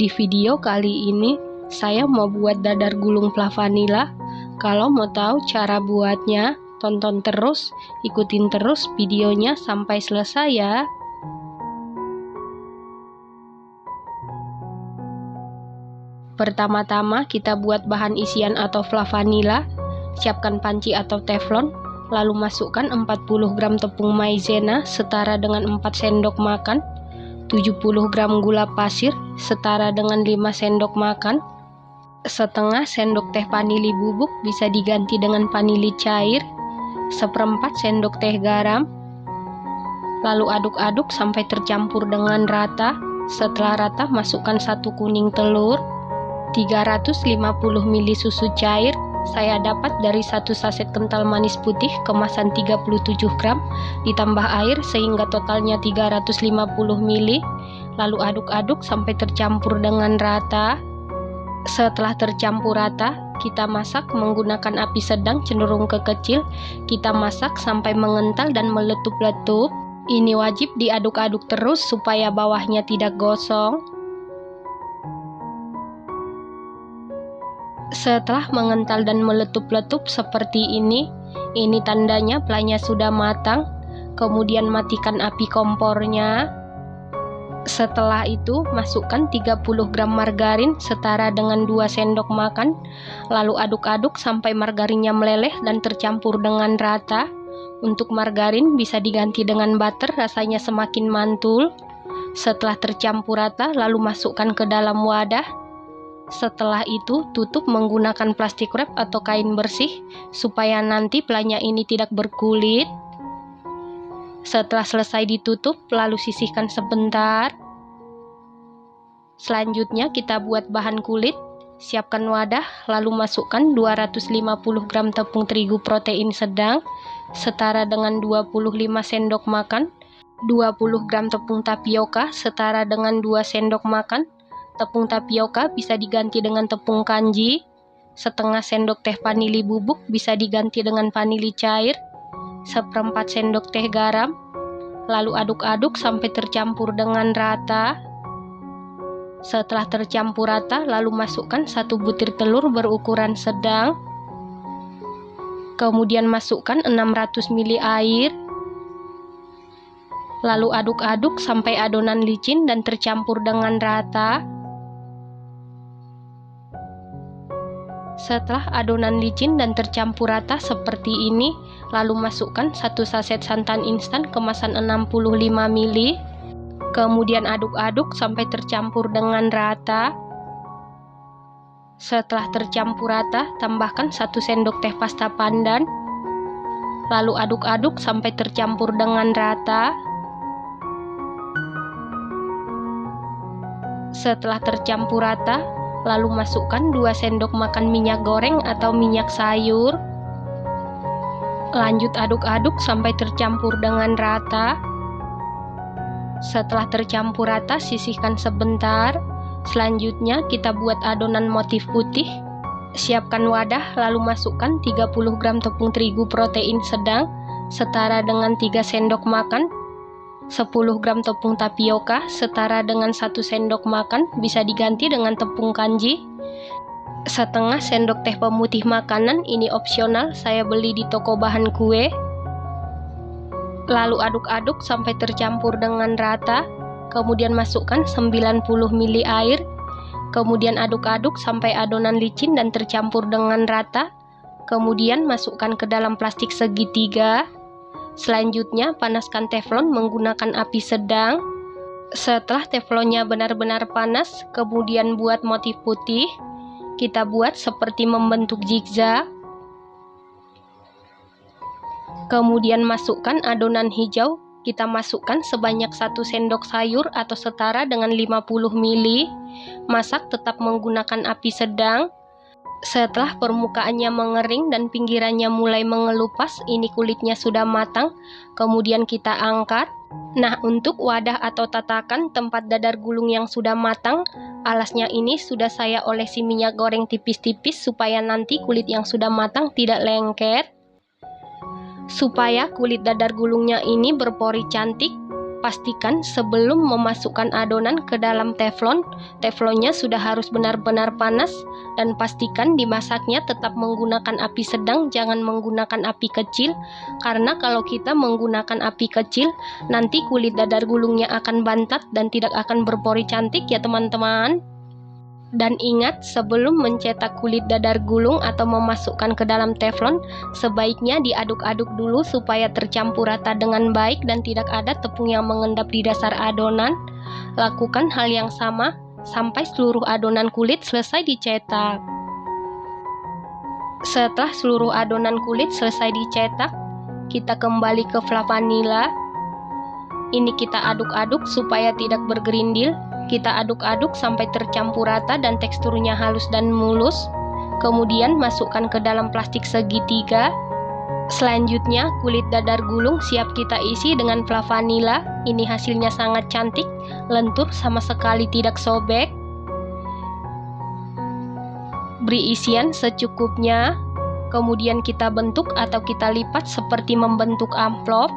Di video kali ini, saya mau buat dadar gulung plavanila. Kalau mau tahu cara buatnya, tonton terus, ikutin terus videonya sampai selesai ya. Pertama-tama kita buat bahan isian atau plavanila. Siapkan panci atau teflon, lalu masukkan 40 gram tepung maizena setara dengan 4 sendok makan, 70 gram gula pasir setara dengan 5 sendok makan, setengah sendok teh vanili bubuk bisa diganti dengan vanili cair, seperempat sendok teh garam, lalu aduk-aduk sampai tercampur dengan rata. Setelah rata, masukkan 1 kuning telur, 350 ml susu cair. Saya dapat dari 1 saset kental manis putih kemasan 37 gram, ditambah air sehingga totalnya 350 ml. Lalu aduk-aduk sampai tercampur dengan rata. Setelah tercampur rata, kita masak menggunakan api sedang cenderung ke kecil. Kita masak sampai mengental dan meletup-letup. Ini wajib diaduk-aduk terus supaya bawahnya tidak gosong. Setelah mengental dan meletup-letup seperti ini tandanya planya sudah matang. Kemudian matikan api kompornya. Setelah itu masukkan 30 gram margarin setara dengan 2 sendok makan. Lalu aduk-aduk sampai margarinnya meleleh dan tercampur dengan rata. Untuk margarin bisa diganti dengan butter, rasanya semakin mantul. Setelah tercampur rata, lalu masukkan ke dalam wadah. Setelah itu tutup menggunakan plastik wrap atau kain bersih supaya nanti planya ini tidak berkulit. Setelah selesai ditutup, lalu sisihkan sebentar. Selanjutnya kita buat bahan kulit. Siapkan wadah, lalu masukkan 250 gram tepung terigu protein sedang setara dengan 25 sendok makan, 20 gram tepung tapioka setara dengan 2 sendok makan. Tepung tapioka bisa diganti dengan tepung kanji. Setengah sendok teh vanili bubuk bisa diganti dengan vanili cair. Seperempat sendok teh garam. Lalu aduk-aduk sampai tercampur dengan rata. Setelah tercampur rata, lalu masukkan 1 butir telur berukuran sedang. Kemudian masukkan 600 ml air. Lalu aduk-aduk sampai adonan licin dan tercampur dengan rata. Setelah adonan licin dan tercampur rata seperti ini, lalu masukkan 1 saset santan instan kemasan 65 ml. Kemudian aduk-aduk sampai tercampur dengan rata. Setelah tercampur rata, tambahkan 1 sendok teh pasta pandan. Lalu aduk-aduk sampai tercampur dengan rata. Setelah tercampur rata, lalu masukkan 2 sendok makan minyak goreng atau minyak sayur. Lanjut aduk-aduk sampai tercampur dengan rata. Setelah tercampur rata, sisihkan sebentar. Selanjutnya kita buat adonan motif putih. Siapkan wadah, lalu masukkan 30 gram tepung terigu protein sedang setara dengan 3 sendok makan, 10 gram tepung tapioka setara dengan 1 sendok makan, bisa diganti dengan tepung kanji. Setengah sendok teh pemutih makanan, ini opsional, saya beli di toko bahan kue. Lalu aduk-aduk sampai tercampur dengan rata. Kemudian masukkan 90 ml air. Kemudian aduk-aduk sampai adonan licin dan tercampur dengan rata. Kemudian masukkan ke dalam plastik segitiga. Selanjutnya panaskan teflon menggunakan api sedang. Setelah teflonnya benar-benar panas, kemudian buat motif putih. Kita buat seperti membentuk zigzag. Kemudian masukkan adonan hijau. Kita masukkan sebanyak 1 sendok sayur atau setara dengan 50 ml. Masak tetap menggunakan api sedang. Setelah permukaannya mengering dan pinggirannya mulai mengelupas, ini kulitnya sudah matang. Kemudian kita angkat. Nah, untuk wadah atau tatakan tempat dadar gulung yang sudah matang, alasnya ini sudah saya olesi minyak goreng tipis-tipis supaya nanti kulit yang sudah matang tidak lengket. Supaya kulit dadar gulungnya ini berpori cantik, Pastikan sebelum memasukkan adonan ke dalam teflon, teflonnya sudah harus benar-benar panas, dan pastikan dimasaknya tetap menggunakan api sedang, jangan menggunakan api kecil, karena kalau kita menggunakan api kecil, nanti kulit dadar gulungnya akan bantat dan tidak akan berpori cantik ya teman-teman. Dan ingat, sebelum mencetak kulit dadar gulung atau memasukkan ke dalam teflon, sebaiknya diaduk-aduk dulu supaya tercampur rata dengan baik dan tidak ada tepung yang mengendap di dasar adonan. Lakukan hal yang sama sampai seluruh adonan kulit selesai dicetak. Setelah seluruh adonan kulit selesai dicetak, kita kembali ke flavanila. Ini kita aduk-aduk supaya tidak bergerindil. Kita aduk-aduk sampai tercampur rata dan teksturnya halus dan mulus. Kemudian masukkan ke dalam plastik segitiga. Selanjutnya kulit dadar gulung siap kita isi dengan flavanila. Ini hasilnya sangat cantik, lentur sama sekali tidak sobek. Beri isian secukupnya. Kemudian kita bentuk atau kita lipat seperti membentuk amplop.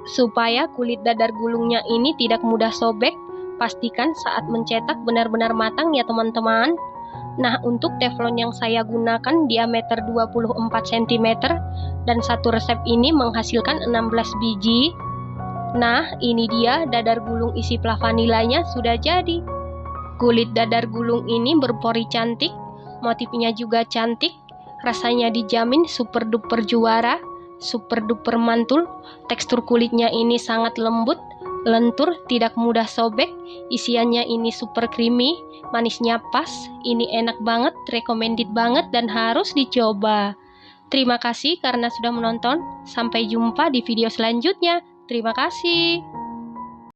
Supaya kulit dadar gulungnya ini tidak mudah sobek, pastikan saat mencetak benar-benar matang ya teman-teman. Nah, untuk teflon yang saya gunakan diameter 24 cm dan satu resep ini menghasilkan 16 biji. Nah, ini dia dadar gulung isi flavanilanya sudah jadi. Kulit dadar gulung ini berpori cantik, motifnya juga cantik, rasanya dijamin super duper juara, super duper mantul. Tekstur kulitnya ini sangat lembut, lentur, tidak mudah sobek. Isiannya ini super creamy, manisnya pas. Ini enak banget, recommended banget dan harus dicoba. Terima kasih karena sudah menonton. Sampai jumpa di video selanjutnya. Terima kasih.